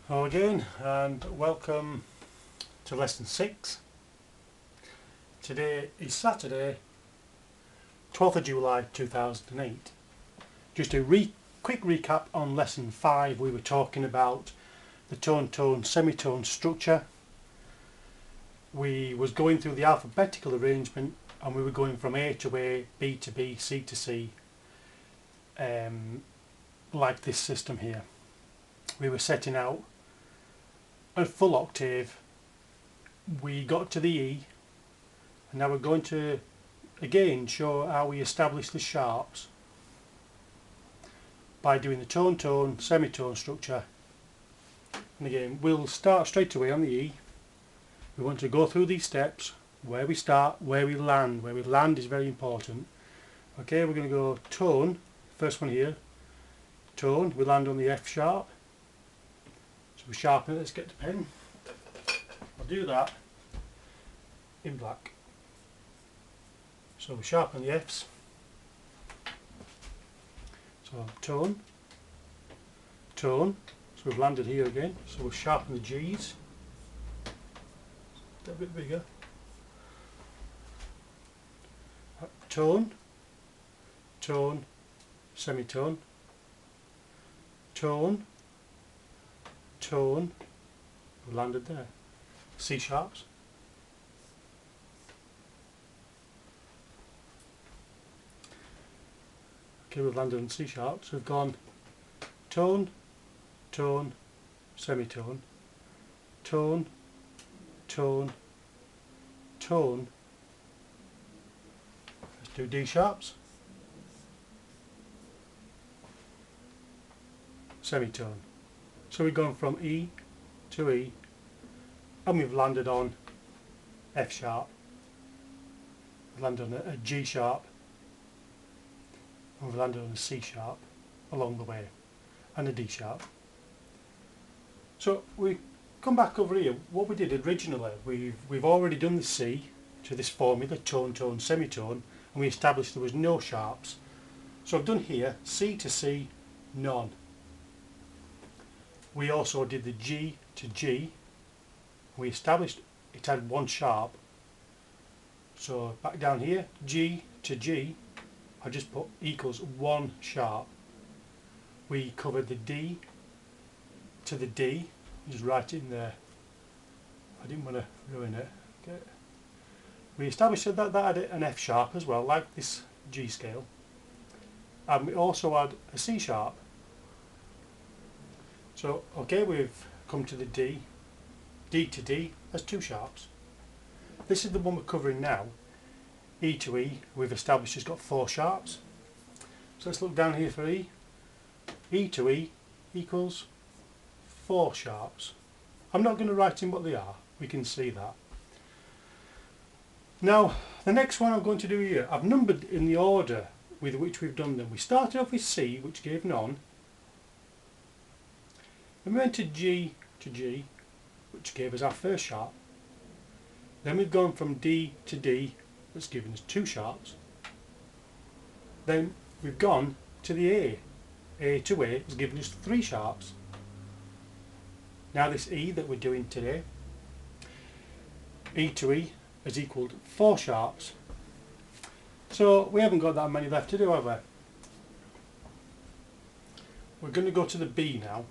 Hello again and welcome to lesson 6. Today is Saturday 12th of July 2008. Just a quick recap on lesson 5. We were talking about the tone-tone semitone structure. We was going through the alphabetical arrangement and we were going from A to A, B to B, C to C, like this system here. We were setting out a full octave. We got to the E, and now we're going to again show how we establish the sharps by doing the tone-tone semitone structure. And again, we'll start straight away on the E. We want to go through these steps, where we start, where we land. Where we land is very important. Okay, we're going to go tone, first one here, tone, we land on the F sharp. So we sharpen it. Let's get the pen. I'll do that in black. So we sharpen the F's. So tone, tone. So we've landed here again. So we'll sharpen the G's. A bit bigger. Tone, tone, semitone, tone, tone, we landed there. C sharps. Okay, we've landed on C sharps. We've gone tone, tone, semitone, tone, tone, tone. Let's do D sharps. Semitone. So we've gone from E to E and we've landed on F sharp, we've landed on a G sharp and we've landed on a C sharp along the way and a D sharp. So we come back over here. What we did originally, we've already done the C to this formula, tone, tone, semitone, and we established there was no sharps. So I've done here C to C, none. We also did the G to G. We established it had one sharp. So back down here, G to G, I just put equals one sharp. We covered the D to the D, just write it in there. I didn't want to ruin it. Okay. We established that had an F sharp as well, like this G scale. And we also had a C sharp. So, okay, we've come to the D. D to D has two sharps. This is the one we're covering now. E to E, we've established it's got four sharps. So let's look down here for E. E to E equals four sharps. I'm not going to write in what they are. We can see that. Now, the next one I'm going to do here, I've numbered in the order with which we've done them. We started off with C, which gave none. Then we went to G, which gave us our first sharp. Then we've gone from D to D, that's given us two sharps. Then we've gone to the A. A to A has given us three sharps. Now this E that we're doing today, E to E has equalled four sharps. So we haven't got that many left to do, have we? We're going to go to the B now.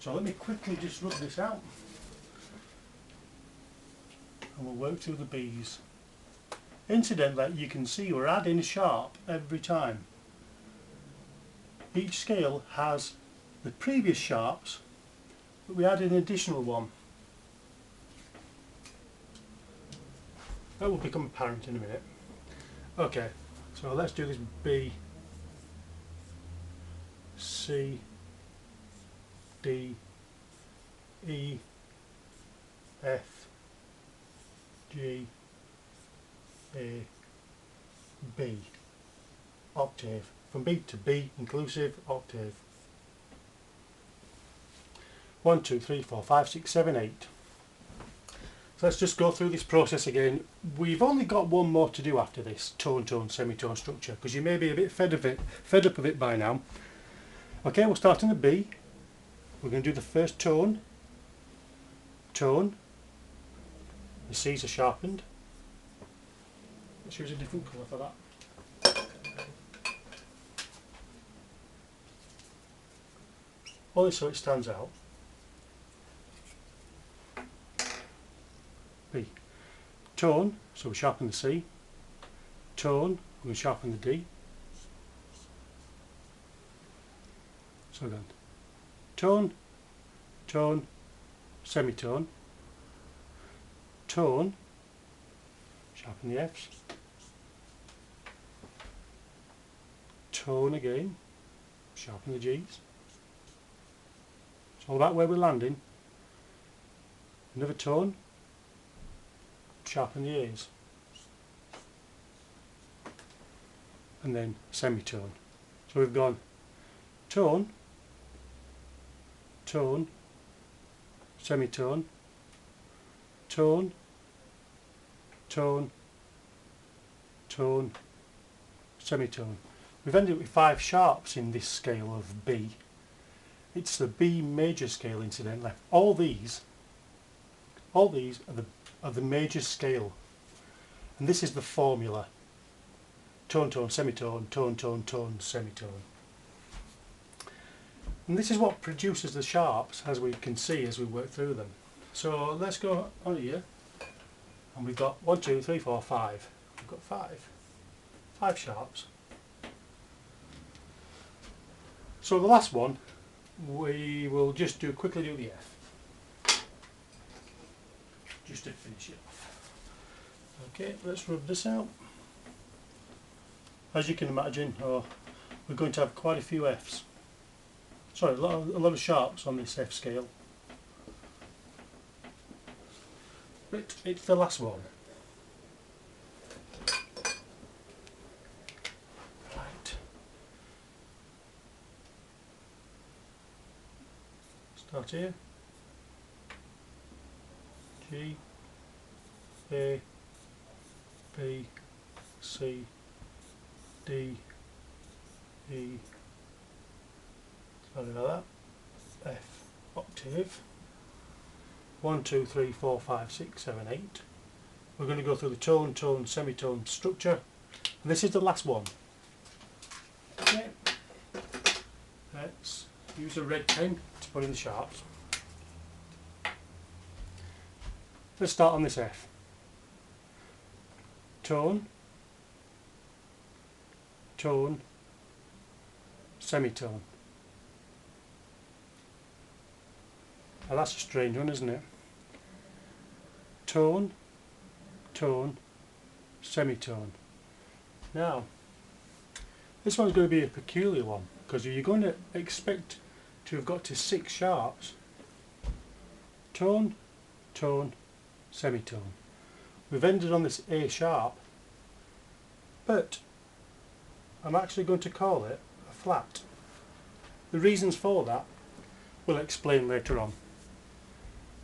So let me quickly just rub this out and we'll work through the B's. Incidentally, you can see we're adding a sharp every time. Each scale has the previous sharps, but we add an additional one. That will become apparent in a minute. Okay, so let's do this B, C, D, E, F, G, A, B. Octave. From B to B, inclusive, octave. 1, 2, 3, 4, 5, 6, 7, 8. So let's just go through this process again. We've only got one more to do after this tone, tone, semitone structure, because you may be a bit fed up of it by now. Okay, we'll start in the B. We're going to do the first tone, tone, the C's are sharpened. Let's use a different colour for that. Only so it stands out. B. Tone, so we sharpen the C. Tone, we're going to sharpen the D. So again, tone, tone, semitone, tone, sharpen the F's, tone again, sharpen the G's. It's all about where we're landing. Another tone, sharpen the A's, and then semitone. So we've gone tone, tone, semitone, tone, tone, tone, semitone. We've ended up with 5 sharps in this scale of B. It's the B major scale, incidentally. All these are the major scale, and this is the formula: tone, tone, semitone, tone, tone, tone, semitone. And this is what produces the sharps, as we can see as we work through them. So let's go on here, and we've got 1, 2, 3, 4, 5. We've got 5 sharps. So the last one, we will just quickly do the F, just to finish it off. Okay, let's rub this out. As you can imagine, we're going to have quite a few F's. Sorry, a lot of sharps on this F scale. But it's the last one. Right. Start here. G, A, B, C, D, E, something like that, F octave, 1, 2, 3, 4, 5, 6, 7, 8. We're going to go through the tone, tone, semitone structure, and this is the last one. Okay. Let's use a red pen to put in the sharps. Let's start on this F. Tone, tone, semitone. Now that's a strange one, isn't it? Tone, tone, semitone. Now, this one's going to be a peculiar one, because you're going to expect to have got to 6 sharps. Tone, tone, semitone. We've ended on this A sharp, but I'm actually going to call it a flat. The reasons for that we'll explain later on.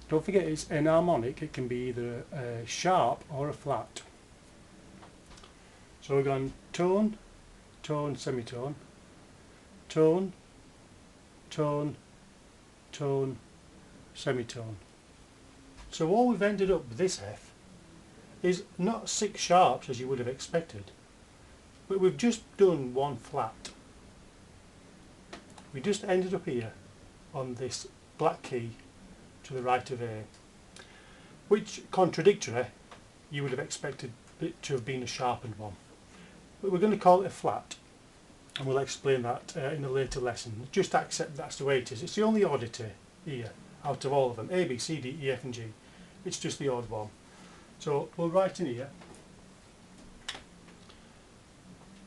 Don't forget, it's enharmonic. It can be either a sharp or a flat. So we're going tone, tone, semitone, tone, tone, tone, semitone. So all we've ended up with this F is not 6 sharps as you would have expected, but we've just done 1 flat. We just ended up here on this black key to the right of A, which contradictory you would have expected it to have been a sharpened one. But we're going to call it a flat, and we'll explain that in a later lesson. Just accept that's the way it is. It's the only oddity here out of all of them. A, B, C, D, E, F and G. It's just the odd one. So we'll write in here.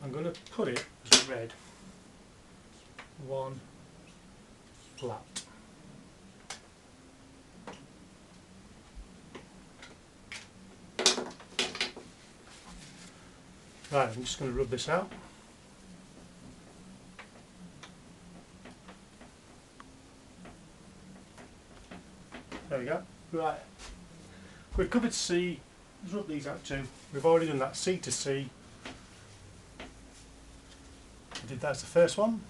I'm going to put it as red. 1 flat. Right, I'm just going to rub this out. There we go. Right, we've covered C. Let's rub these out too. We've already done that C to C. That's the first one.